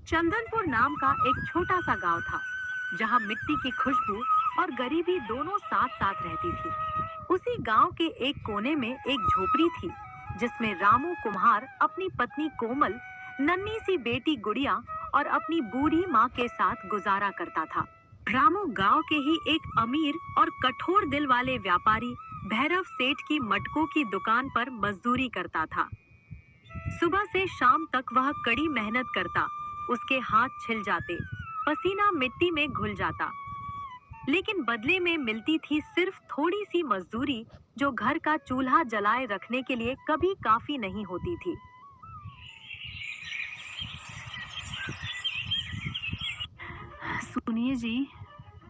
चंदनपुर नाम का एक छोटा सा गांव था, जहां मिट्टी की खुशबू और गरीबी दोनों साथ साथ रहती थी। उसी गांव के एक कोने में एक झोपड़ी थी, जिसमें रामू कुम्हार अपनी पत्नी कोमल, नन्ही सी बेटी गुड़िया और अपनी बूढ़ी माँ के साथ गुजारा करता था। रामू गांव के ही एक अमीर और कठोर दिल वाले व्यापारी भैरव सेठ की मटकों की दुकान पर मजदूरी करता था। सुबह से शाम तक वह कड़ी मेहनत करता, उसके हाथ छिल जाते, पसीना मिट्टी में घुल जाता, लेकिन बदले में मिलती थी सिर्फ थोड़ी सी मजदूरी, जो घर का चूल्हा जलाए रखने के लिए कभी काफी नहीं होती थी। सुनिए जी,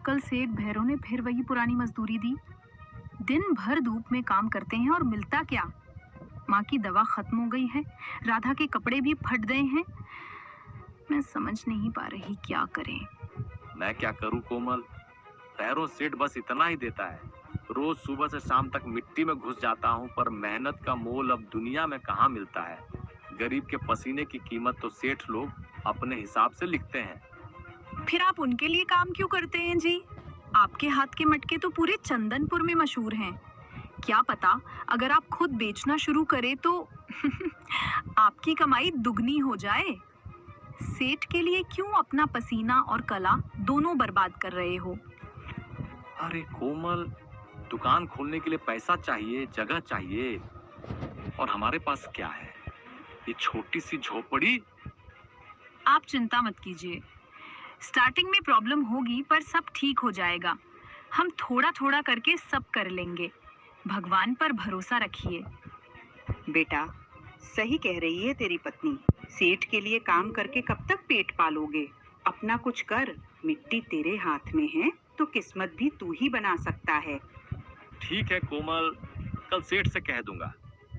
कल सेठ भैरव ने फिर वही पुरानी मजदूरी दी। दिन भर धूप में काम करते हैं और मिलता क्या? माँ की दवा खत्म हो गई है, राधा के कपड़े भी फट गए हैं। मैं समझ नहीं पा रही क्या करें। मैं क्या करूं कोमल, भैरव सेठ बस इतना ही देता है। रोज सुबह से शाम तक मिट्टी में घुस जाता हूं, पर मेहनत का मोल अब दुनिया में कहाँ मिलता है। गरीब के पसीने की कीमत तो सेठ लोग अपने हिसाब से लिखते हैं। फिर आप उनके लिए काम क्यों करते हैं जी? आपके हाथ के मटके तो पूरे चंदनपुर में मशहूर हैं। क्या पता अगर आप खुद बेचना शुरू करें तो आपकी कमाई दुगनी हो जाए। सेठ के लिए क्यों अपना पसीना और कला दोनों बर्बाद कर रहे हो? अरे कोमल, दुकान खोलने के लिए पैसा चाहिए, जगह चाहिए, और हमारे पास क्या है? ये छोटी सी झोपड़ी। आप चिंता मत कीजिए, स्टार्टिंग में प्रॉब्लम होगी पर सब ठीक हो जाएगा। हम थोड़ा थोड़ा करके सब कर लेंगे। भगवान पर भरोसा रखिए। बेटा, सही कह रही है तेरी पत्नी। सेठ के लिए काम करके कब तक पेट पालोगे? अपना कुछ कर। मिट्टी तेरे हाथ में है तो किस्मत भी तू ही बना सकता है। ठीक है कोमल, कल सेठ से कह दूंगा,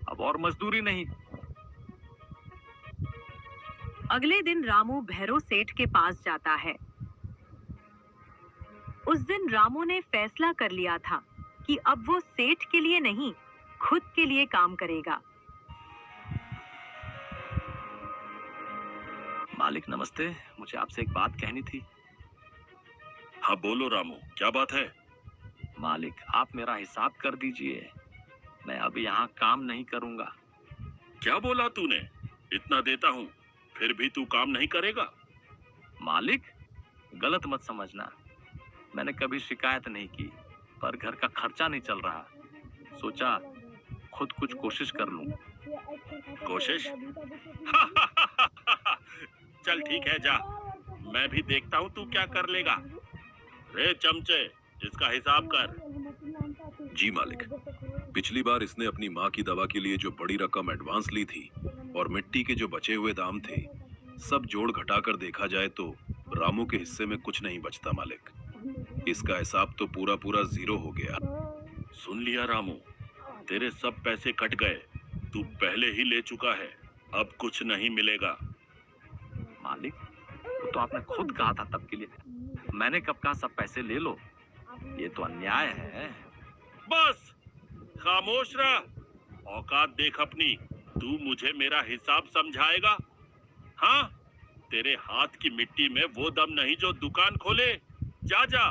अब और मजदूरी नहीं। अगले दिन रामू भैरव सेठ के पास जाता है। उस दिन रामू ने फैसला कर लिया था कि अब वो सेठ के लिए नहीं, खुद के लिए काम करेगा। मालिक नमस्ते, मुझे आपसे एक बात कहनी थी। हाँ बोलो रामू, क्या बात है? मालिक, आप मेरा हिसाब कर दीजिए, मैं अब यहाँ काम नहीं करूँगा। क्या बोला तूने? इतना देता हूँ फिर भी तू काम नहीं करेगा? मालिक, गलत मत समझना, मैंने कभी शिकायत नहीं की, पर घर का खर्चा नहीं चल रहा, सोचा खुद कुछ कोशिश कर लूं। कोशिश? चल ठीक है, जा, मैं भी देखता हूँ तू क्या कर लेगा। रे चमचे, इसका हिसाब कर। जी मालिक, पिछली बार इसने अपनी माँ की दवा के लिए जो बड़ी रकम एडवांस ली थी और मिट्टी के जो बचे हुए दाम थे, सब जोड़ घटाकर देखा जाए तो रामू के हिस्से में कुछ नहीं बचता मालिक। इसका हिसाब तो पूरा पूरा जीरो हो गया। सुन लिया रामू, तेरे सब पैसे कट गए, तू पहले ही ले चुका है, अब कुछ नहीं मिलेगा। मालिक, वो तो आपने खुद कहा था तब के लिए, मैंने कब कहा सब पैसे ले लो? ये तो अन्याय है। बस खामोश रह, औकात देख अपनी। तू मुझे मेरा हिसाब समझाएगा? हाँ, तेरे हाथ की मिट्टी में वो दम नहीं जो दुकान खोले। जा जा,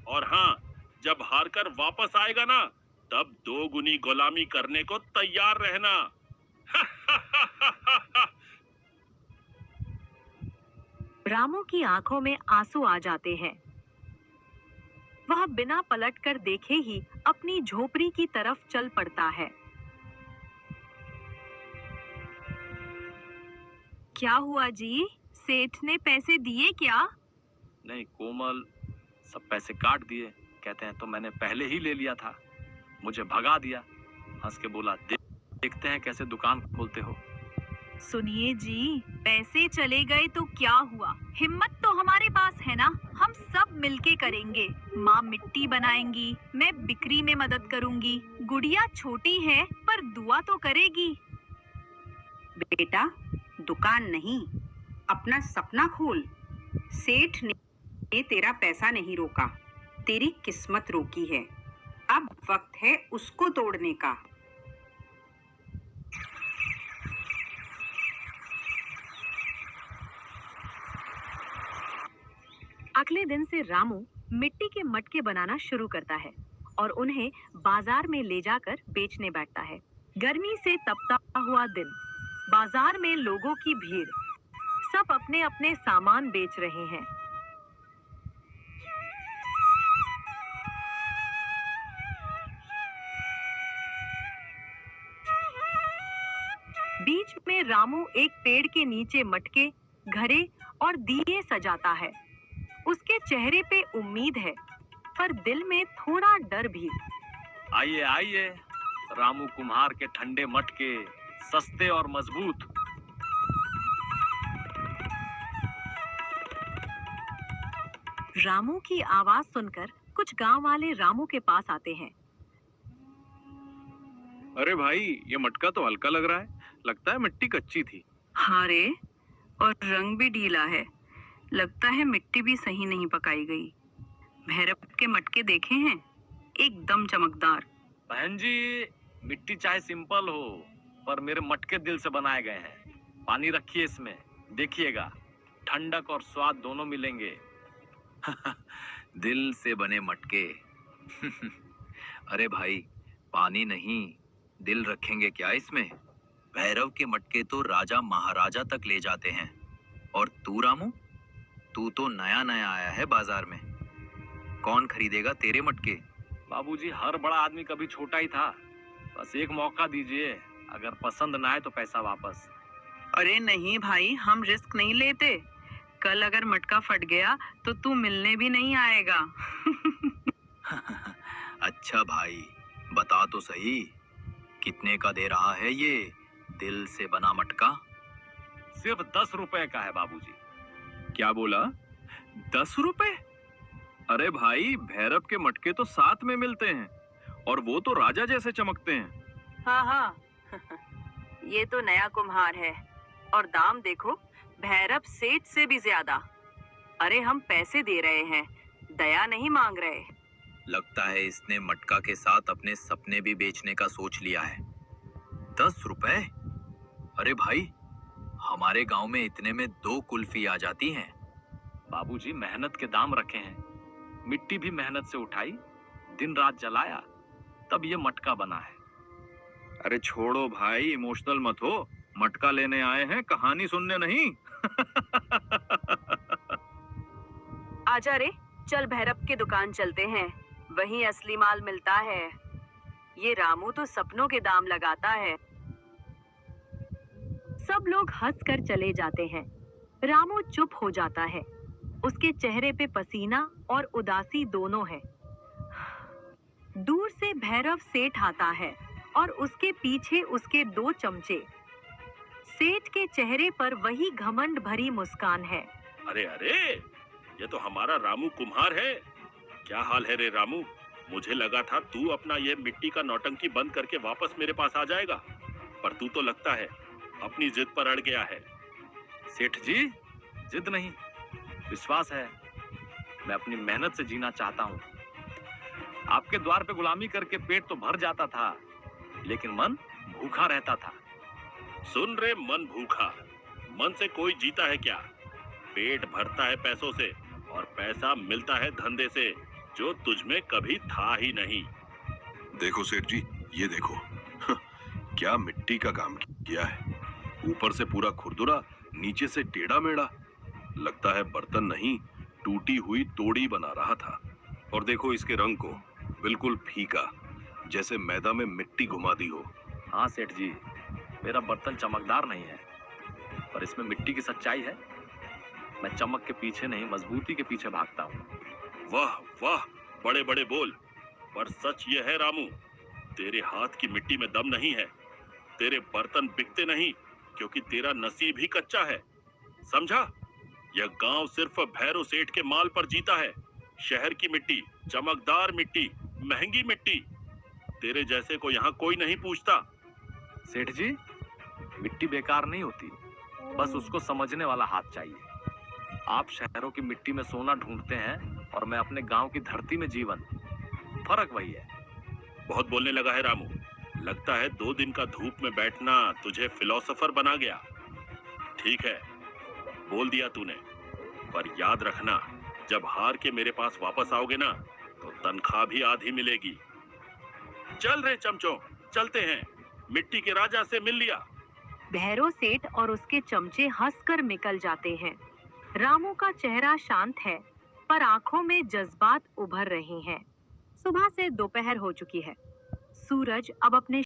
और हाँ, जब हार कर वापस आएगा ना, तब 2 गुनी गुलामी करने को तैयार रहना। रामू की आंखों में आंसू आ जाते हैं। वह बिना पलटकर देखे ही अपनी झोपड़ी की तरफ चल पड़ता है। क्या हुआ जी? सेठ ने पैसे दिए क्या? नहीं कोमल, सब पैसे काट दिए। कहते हैं तो मैंने पहले ही ले लिया था, मुझे भगा दिया। हंस के बोला, देखते हैं कैसे दुकान खोलते हो। सुनिए जी, पैसे चले गए तो क्या हुआ? हिम्मत तो हमारे पास है ना, हम सब मिलके करेंगे। माँ मिट्टी बनाएंगी, मैं बिक्री में मदद करूंगी। गुड़िया छोटी है पर दुआ तो करेगी। बेटा, दुकान नहीं, अपना सपना खोल। सेठ ने तेरा पैसा नहीं रोका, तेरी किस्मत रोकी है। अब वक्त है उसको तोड़ने का। अगले दिन से रामू मिट्टी के मटके बनाना शुरू करता है और उन्हें बाजार में ले जाकर बेचने बैठता है। गर्मी से तपता हुआ दिन, बाजार में लोगों की भीड़, सब अपने अपने सामान बेच रहे हैं। बीच में रामू एक पेड़ के नीचे मटके, घड़े और दिए सजाता है। उसके चेहरे पे उम्मीद है, पर दिल में थोड़ा डर भी। आइए आइए, रामू कुम्हार के ठंडे मटके, सस्ते और मजबूत। रामू की आवाज सुनकर कुछ गांव वाले रामू के पास आते हैं। अरे भाई, ये मटका तो हल्का लग रहा है, लगता है मिट्टी कच्ची थी। हाँ रे, और रंग भी ढीला है, लगता है मिट्टी भी सही नहीं पकाई गई। भैरव के मटके देखे हैं, एकदम चमकदार। बहन जी, मिट्टी चाहे सिंपल हो, पर मेरे मटके दिल से बनाए गए हैं। पानी रखिए इसमें, देखिएगा ठंडक और स्वाद दोनों मिलेंगे। दिल से बने मटके। अरे भाई, पानी नहीं, दिल रखेंगे क्या इसमें? भैरव के मटके तो राजा महाराजा तक ले जाते हैं। और तू रामू, तू तो नया नया आया है बाजार में, कौन खरीदेगा तेरे मटके? बाबूजी, हर बड़ा आदमी कभी छोटा ही था। बस एक मौका दीजिए, अगर पसंद ना आए तो पैसा वापस। अरे नहीं भाई, हम रिस्क नहीं लेते। कल अगर मटका फट गया तो तू मिलने भी नहीं आएगा। अच्छा भाई, बता तो सही, कितने का दे रहा है ये दिल से बना मटका? सिर्फ 10 रुपए का है बाबूजी। क्या बोला? 10 रुपए? अरे भाई, भैरव के मटके तो 7 में मिलते हैं, और वो तो राजा जैसे चमकते हैं। हाँ हाँ, ये तो नया कुम्हार है, और दाम देखो, भैरव सेठ से भी ज्यादा। अरे हम पैसे दे रहे हैं, दया नहीं मांग रहे। लगता है इसने मटका के साथ अपने सपने भी बेचने का सोच लिया है। 10 रुपए? अरे भाई, हमारे गांव में इतने में 2 कुल्फी आ जाती हैं। बाबूजी, मेहनत के दाम रखे हैं, मिट्टी भी मेहनत से उठाई, दिन रात जलाया, तब ये मटका बना है। अरे छोड़ो भाई, इमोशनल मत हो, मटका लेने आए हैं, कहानी सुनने नहीं। आजा रे, चल भैरव के दुकान चलते हैं, वहीं असली माल मिलता है। ये रामू तो सपनों के दाम लगाता है। सब लोग हंसकर चले जाते हैं। रामू चुप हो जाता है, उसके चेहरे पे पसीना और उदासी दोनों है। दूर से भैरव सेठ आता है और उसके पीछे उसके 2 चमचे। सेठ के चेहरे पर वही घमंड भरी मुस्कान है। अरे अरे, ये तो हमारा रामू कुम्हार है। क्या हाल है रे रामू? मुझे लगा था तू अपना ये मिट्टी का नौटंकी बंद करके वापस मेरे पास आ जाएगा, पर तू तो लगता है अपनी जिद पर अड़ गया है। सेठ जी, जिद नहीं, विश्वास है। मैं अपनी मेहनत से जीना चाहता हूँ। आपके द्वार पे गुलामी करके पेट तो भर जाता था, लेकिन मन भूखा रहता था। सुन रे मन भूखा, मन से कोई जीता है क्या? पेट भरता है पैसों से, और पैसा मिलता है धंधे से, जो तुझमें कभी था ही नहीं। देखो सेठ जी, ये देखो। क्या मिट्टी का काम किया है, ऊपर से पूरा खुरदुरा, नीचे से टेढ़ा मेढ़ा। लगता है बर्तन नहीं, टूटी हुई तोड़ी बना रहा था। और देखो इसके रंग को, बिल्कुल फीका, जैसे मैदा में मिट्टी घुमा दी हो। हाँ सेठ जी, मेरा बर्तन चमकदार नहीं है, पर इसमें मिट्टी की सच्चाई है। मैं चमक के पीछे नहीं, मजबूती के पीछे भागता हूँ। वाह वाह, बड़े बड़े बोल। पर सच ये है रामू, तेरे हाथ की मिट्टी में दम नहीं है। तेरे बर्तन बिकते नहीं, क्योंकि तेरा नसीब ही कच्चा है। समझा? यह गांव सिर्फ भैरव सेठ के माल पर जीता है। शहर की मिट्टी, चमकदार मिट्टी, महंगी मिट्टी, तेरे जैसे को यहाँ कोई नहीं पूछता। सेठ जी, मिट्टी बेकार नहीं होती, बस उसको समझने वाला हाथ चाहिए। आप शहरों की मिट्टी में सोना ढूंढते हैं, और मैं अपने गांव की धरती में जीवन। फर्क वही है। बहुत बोलने लगा है रामू। लगता है 2 दिन का धूप में बैठना तुझे फिलोसोफर बना गया। ठीक है, बोल दिया तूने, पर याद रखना, जब हार के मेरे पास वापस आओगे ना तो तनख्वाह भी आधी मिलेगी। चल रे चमचों, चलते हैं, मिट्टी के राजा से मिल लिया। भैरव सेठ और उसके चमचे हंसकर निकल जाते हैं। रामू का चेहरा शांत है, पर आंखों में जज्बात उभर रहे हैं। सुबह से दोपहर हो चुकी है। सूरज अब अपने